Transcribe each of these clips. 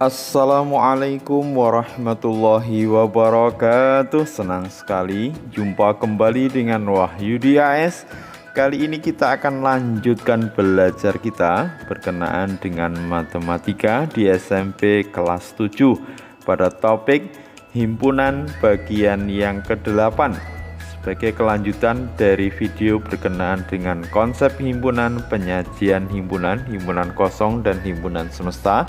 Assalamualaikum warahmatullahi wabarakatuh. Senang sekali jumpa kembali dengan Wahyudi AS. Kali ini kita akan lanjutkan belajar kita berkenaan dengan matematika di SMP kelas 7 pada topik himpunan bagian yang ke-8 sebagai kelanjutan dari video berkenaan dengan konsep himpunan, penyajian himpunan, himpunan kosong dan himpunan semesta,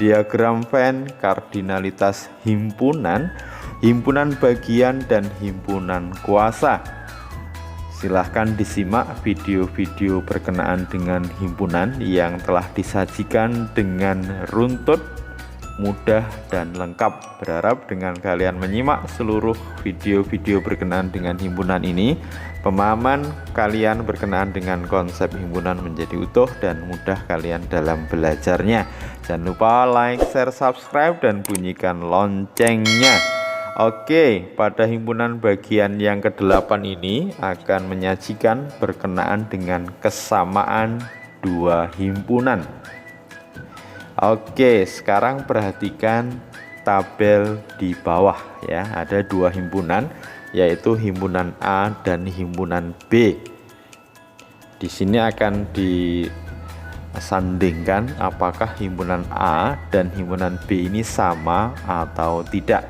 diagram Venn, kardinalitas himpunan, himpunan bagian dan himpunan kuasa. Silahkan disimak video-video berkenaan dengan himpunan yang telah disajikan dengan runtut, mudah dan lengkap. Berharap dengan kalian menyimak seluruh video-video berkenaan dengan himpunan ini, pemahaman kalian berkenaan dengan konsep himpunan menjadi utuh dan mudah kalian dalam belajarnya. Jangan lupa like, share, subscribe dan bunyikan loncengnya. Oke, pada himpunan bagian yang ke-8 ini akan menyajikan berkenaan dengan kesamaan dua himpunan. Oke, sekarang perhatikan tabel di bawah ya. Ada dua himpunan, yaitu himpunan A dan himpunan B. Di sini akan disandingkan apakah himpunan A dan himpunan B ini sama atau tidak.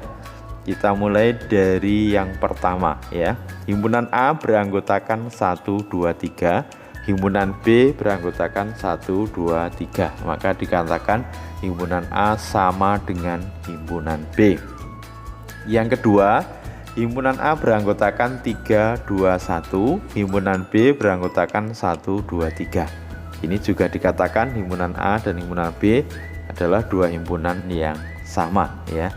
Kita mulai dari yang pertama ya. Himpunan A beranggotakan 1, 2, 3. Himpunan B beranggotakan 1, 2, 3. Maka dikatakan himpunan A sama dengan himpunan B. Yang kedua, himpunan A beranggotakan 3, 2, 1. Himpunan B beranggotakan 1, 2, 3. Ini juga dikatakan himpunan A dan himpunan B adalah dua himpunan yang sama ya.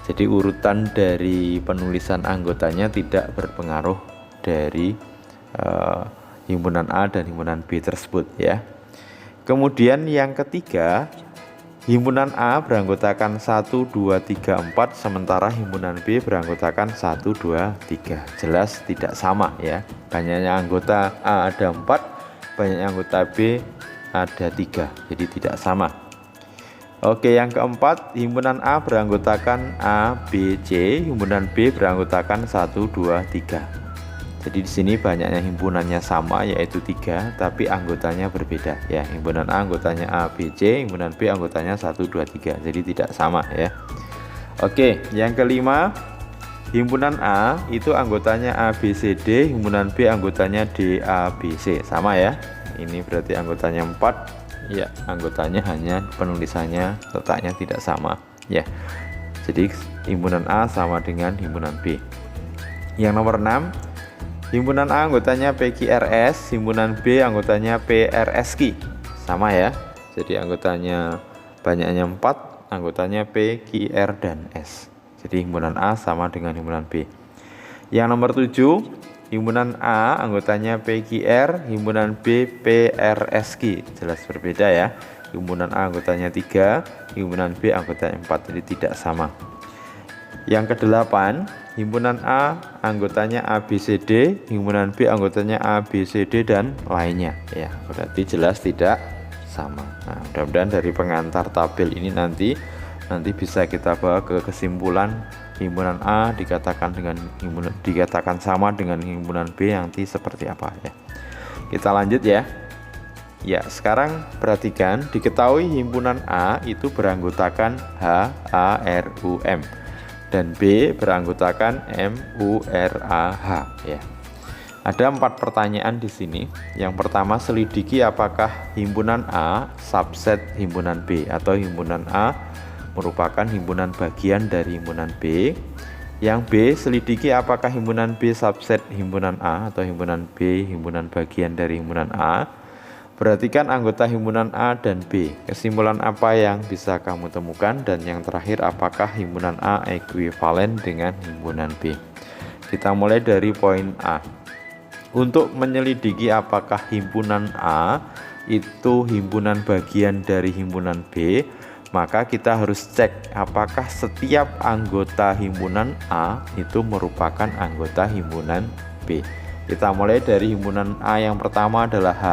Jadi urutan dari penulisan anggotanya tidak berpengaruh dari himpunan A dan himpunan B tersebut ya. Kemudian yang ketiga, himpunan A beranggotakan 1, 2, 3, 4, sementara himpunan B beranggotakan 1, 2, 3. Jelas tidak sama ya. Banyaknya anggota A ada 4, banyaknya anggota B ada 3. Jadi tidak sama. Oke, yang keempat, himpunan A beranggotakan A, B, C, himpunan B beranggotakan 1, 2, 3. Jadi di sini banyaknya himpunannya sama yaitu 3, tapi anggotanya berbeda ya. Himpunan A anggotanya A, B, C, himpunan B anggotanya 1, 2, 3. Jadi tidak sama ya. Oke, yang kelima, himpunan A itu anggotanya A, B, C, D, himpunan B anggotanya D, A, B, C. Sama ya. Ini berarti anggotanya 4. Ya, anggotanya hanya penulisannya letaknya tidak sama ya. Jadi himpunan A sama dengan himpunan B. Yang nomor 6, himpunan A anggotanya PQRS, himpunan B anggotanya PRSQ. Sama ya. Jadi anggotanya banyaknya 4, anggotanya P, Q, R dan S. Jadi himpunan A sama dengan himpunan B. Yang nomor 7, himpunan A anggotanya PQR, himpunan B PRSQ. Jelas berbeda ya. Himpunan A anggotanya 3, himpunan B anggotanya 4. Jadi tidak sama. Yang ke-8, himpunan A anggotanya ABCD, himpunan B anggotanya ABCD dan lainnya ya. Berarti jelas tidak sama. Nah, mudah-mudahan dari pengantar tabel ini nanti bisa kita bawa ke kesimpulan himpunan A dikatakan sama dengan himpunan B nanti seperti apa ya. Kita lanjut ya. Ya, sekarang perhatikan, diketahui himpunan A itu beranggotakan H, A, R, U, M dan B beranggotakan M, U, R, A, H ya. Ada 4 pertanyaan di sini. Yang pertama, selidiki apakah himpunan A subset himpunan B atau himpunan A merupakan himpunan bagian dari himpunan B. Yang B, selidiki apakah himpunan B subset himpunan A atau himpunan B himpunan bagian dari himpunan A. Perhatikan anggota himpunan A dan B. Kesimpulan apa yang bisa kamu temukan? Dan yang terakhir, apakah himpunan A ekuivalen dengan himpunan B? Kita mulai dari poin A. Untuk menyelidiki apakah himpunan A itu himpunan bagian dari himpunan B, maka kita harus cek apakah setiap anggota himpunan A itu merupakan anggota himpunan B. Kita mulai dari himpunan A yang pertama adalah H.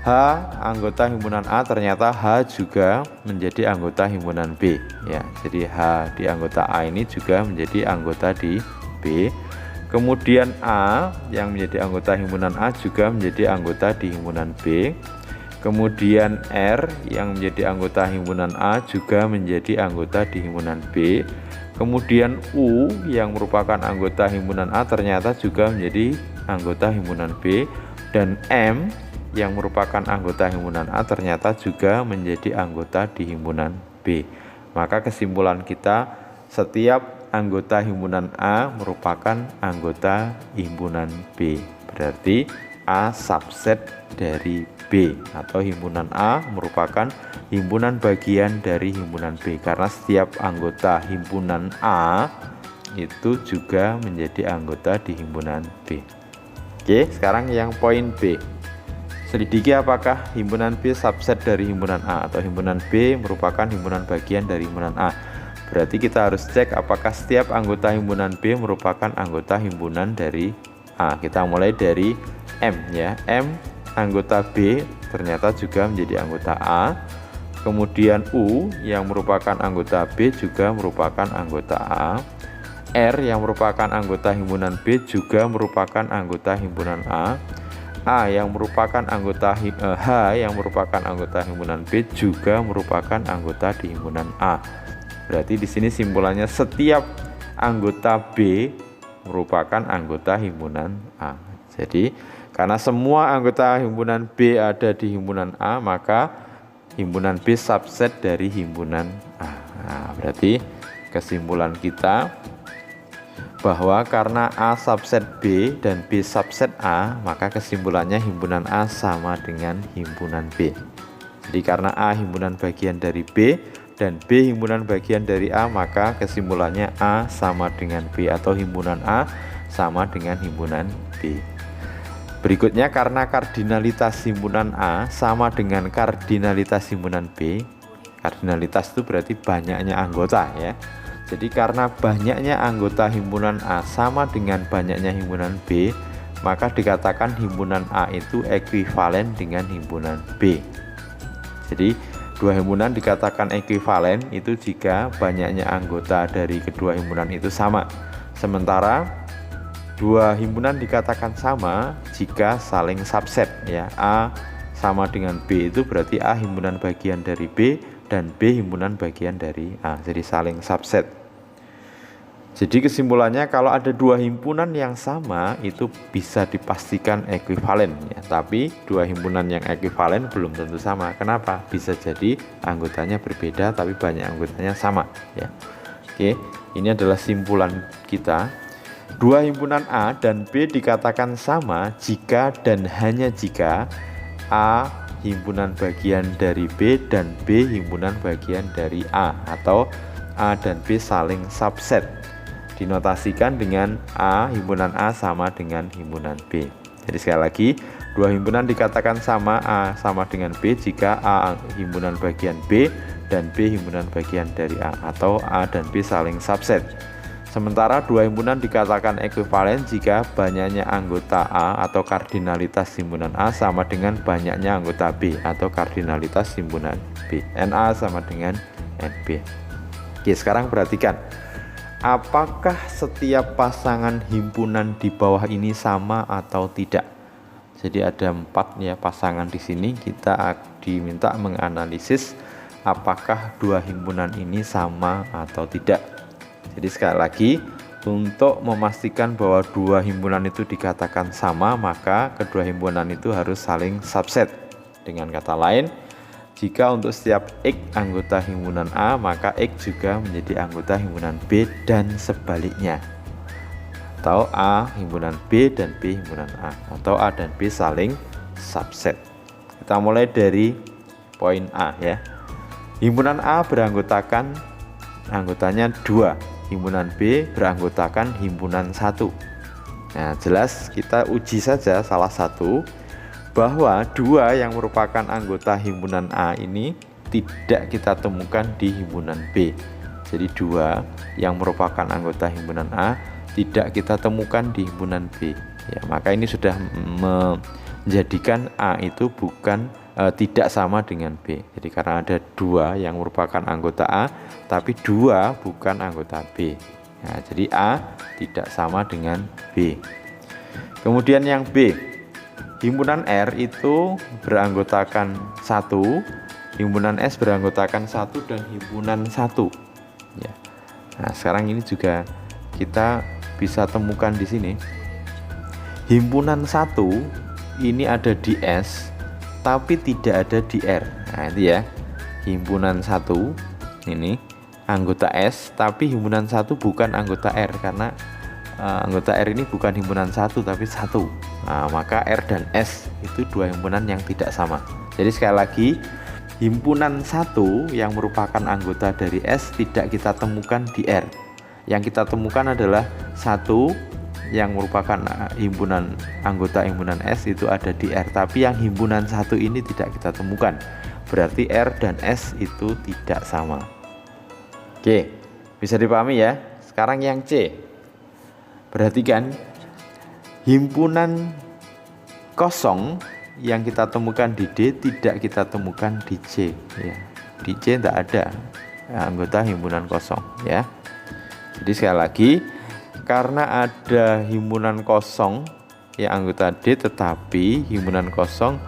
H anggota himpunan A, ternyata H juga menjadi anggota himpunan B ya. Jadi H di anggota A ini juga menjadi anggota di B. Kemudian A yang menjadi anggota himpunan A juga menjadi anggota di himpunan B. Kemudian R yang menjadi anggota himpunan A juga menjadi anggota di himpunan B. Kemudian U yang merupakan anggota himpunan A ternyata juga menjadi anggota himpunan B. Dan M yang merupakan anggota himpunan A ternyata juga menjadi anggota di himpunan B. Maka kesimpulan kita, setiap anggota himpunan A merupakan anggota himpunan B. Berarti A subset dari B, atau himpunan A merupakan himpunan bagian dari himpunan B, karena setiap anggota himpunan A itu juga menjadi anggota di himpunan B. Oke, sekarang yang poin B. Selidiki apakah himpunan B subset dari himpunan A atau himpunan B merupakan himpunan bagian dari himpunan A. Berarti kita harus cek apakah setiap anggota himpunan B merupakan anggota himpunan dari A. Kita mulai dari M ya. M anggota B ternyata juga menjadi anggota A. Kemudian U yang merupakan anggota B juga merupakan anggota A. R yang merupakan anggota himpunan B juga merupakan anggota himpunan A. A yang merupakan anggota H yang merupakan anggota himpunan B juga merupakan anggota di himpunan A. Berarti di sini simpulannya setiap anggota B merupakan anggota himpunan A. Jadi karena semua anggota himpunan B ada di himpunan A, maka himpunan B subset dari himpunan A. Nah, berarti kesimpulan kita bahwa karena A subset B dan B subset A, maka kesimpulannya himpunan A sama dengan himpunan B. Jadi karena A himpunan bagian dari B dan B himpunan bagian dari A, maka kesimpulannya A sama dengan B, atau himpunan A sama dengan himpunan B. Berikutnya, karena kardinalitas himpunan A sama dengan kardinalitas himpunan B. Kardinalitas itu berarti banyaknya anggota ya. Jadi karena banyaknya anggota himpunan A sama dengan banyaknya himpunan B, maka dikatakan himpunan A itu ekuivalen dengan himpunan B. Jadi dua himpunan dikatakan ekuivalen itu jika banyaknya anggota dari kedua himpunan itu sama. Sementara dua himpunan dikatakan sama jika saling subset ya. A sama dengan B itu berarti A himpunan bagian dari B dan B himpunan bagian dari A, jadi saling subset. Jadi kesimpulannya, kalau ada dua himpunan yang sama itu bisa dipastikan ekuivalen ya. Tapi dua himpunan yang ekuivalen belum tentu sama. Kenapa? Bisa jadi anggotanya berbeda tapi banyak anggotanya sama ya. Oke, ini adalah simpulan kita. Dua himpunan A dan B dikatakan sama jika dan hanya jika A himpunan bagian dari B dan B himpunan bagian dari A, atau A dan B saling subset. Dinotasikan dengan A himpunan A sama dengan himpunan B. Jadi sekali lagi, dua himpunan dikatakan sama A sama dengan B jika A himpunan bagian B dan B himpunan bagian dari A, atau A dan B saling subset. Sementara dua himpunan dikatakan ekuivalen jika banyaknya anggota A atau kardinalitas himpunan A sama dengan banyaknya anggota B atau kardinalitas himpunan B. NA sama dengan NB. Oke, sekarang perhatikan. Apakah setiap pasangan himpunan di bawah ini sama atau tidak? Jadi ada 4 ya pasangan di sini. Kita diminta menganalisis apakah dua himpunan ini sama atau tidak. Jadi sekali lagi, untuk memastikan bahwa dua himpunan itu dikatakan sama, maka kedua himpunan itu harus saling subset. Dengan kata lain, jika untuk setiap X anggota himpunan A, maka X juga menjadi anggota himpunan B dan sebaliknya. Atau A himpunan B dan B himpunan A, atau A dan B saling subset. Kita mulai dari poin A ya. Himpunan A beranggotakan anggotanya 2. Himpunan B beranggotakan himpunan 1. Nah, jelas kita uji saja salah satu, bahwa 2 yang merupakan anggota himpunan A ini tidak kita temukan di himpunan B. Jadi 2 yang merupakan anggota himpunan A tidak kita temukan di himpunan B. Ya, maka ini sudah jadikan A itu tidak sama dengan B. Jadi karena ada 2 yang merupakan anggota A, tapi 2 bukan anggota B. Nah, jadi A tidak sama dengan B. Kemudian yang B, himpunan R itu beranggotakan 1, himpunan S beranggotakan 1 dan himpunan 1. Ya. Nah, sekarang ini juga kita bisa temukan di sini. Himpunan 1 ini ada di S tapi tidak ada di R. Nah, itu ya. Himpunan 1 ini anggota S tapi himpunan 1 bukan anggota R, karena anggota R ini bukan himpunan 1 tapi 1. Nah, maka R dan S itu 2 himpunan yang tidak sama. Jadi sekali lagi, himpunan 1 yang merupakan anggota dari S tidak kita temukan di R. Yang kita temukan adalah 1 yang merupakan anggota himpunan S itu ada di R, tapi yang himpunan 1 ini tidak kita temukan. Berarti R dan S itu tidak sama. Oke, bisa dipahami ya. Sekarang yang C. Perhatikan, himpunan kosong yang kita temukan di D tidak kita temukan di C ya. Di C tidak ada anggota himpunan kosong ya. Jadi sekali lagi, karena ada himpunan kosong ya anggota D, tetapi himpunan kosong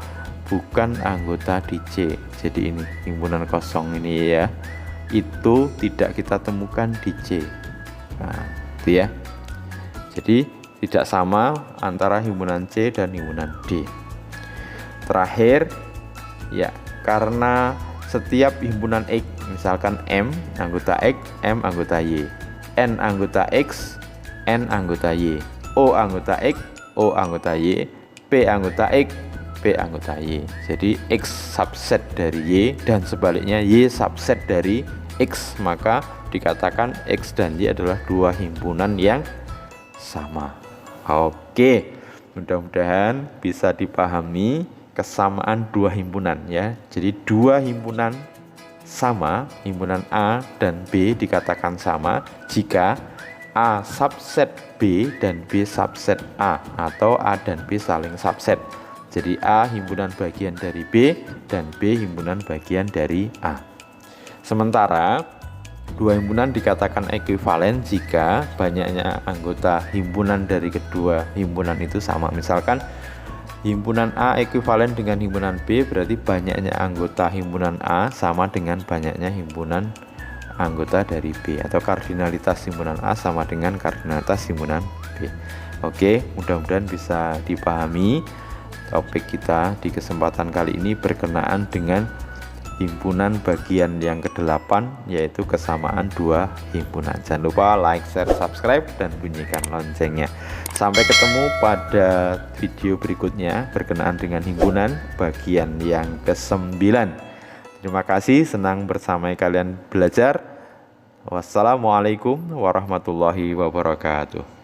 bukan anggota di C. Jadi ini himpunan kosong ini ya, itu tidak kita temukan di C. Nah, itu ya. Jadi tidak sama antara himpunan C dan himpunan D. Terakhir ya, karena setiap himpunan X, misalkan M anggota X, M anggota Y, N anggota X, N anggota Y, O anggota X, O anggota Y, P anggota X, P anggota Y. Jadi X subset dari Y dan sebaliknya Y subset dari X, maka dikatakan X dan Y adalah 2 himpunan yang sama. Oke, mudah-mudahan bisa dipahami kesamaan 2 himpunan ya. Jadi 2 himpunan sama, himpunan A dan B dikatakan sama jika A subset B dan B subset A, atau A dan B saling subset. Jadi A himpunan bagian dari B dan B himpunan bagian dari A. Sementara 2 himpunan dikatakan ekuivalen jika banyaknya anggota himpunan dari kedua himpunan itu sama. Misalkan himpunan A ekuivalen dengan himpunan B, berarti banyaknya anggota himpunan A sama dengan banyaknya himpunan anggota dari B, atau kardinalitas himpunan A sama dengan kardinalitas himpunan B. Oke, mudah-mudahan bisa dipahami. Topik kita di kesempatan kali ini berkenaan dengan himpunan bagian yang ke-8, yaitu kesamaan 2 himpunan. Jangan lupa like, share, subscribe, dan bunyikan loncengnya. Sampai ketemu pada video berikutnya berkenaan dengan himpunan bagian yang ke-9. Terima kasih, senang bersama kalian belajar. Wassalamualaikum warahmatullahi wabarakatuh.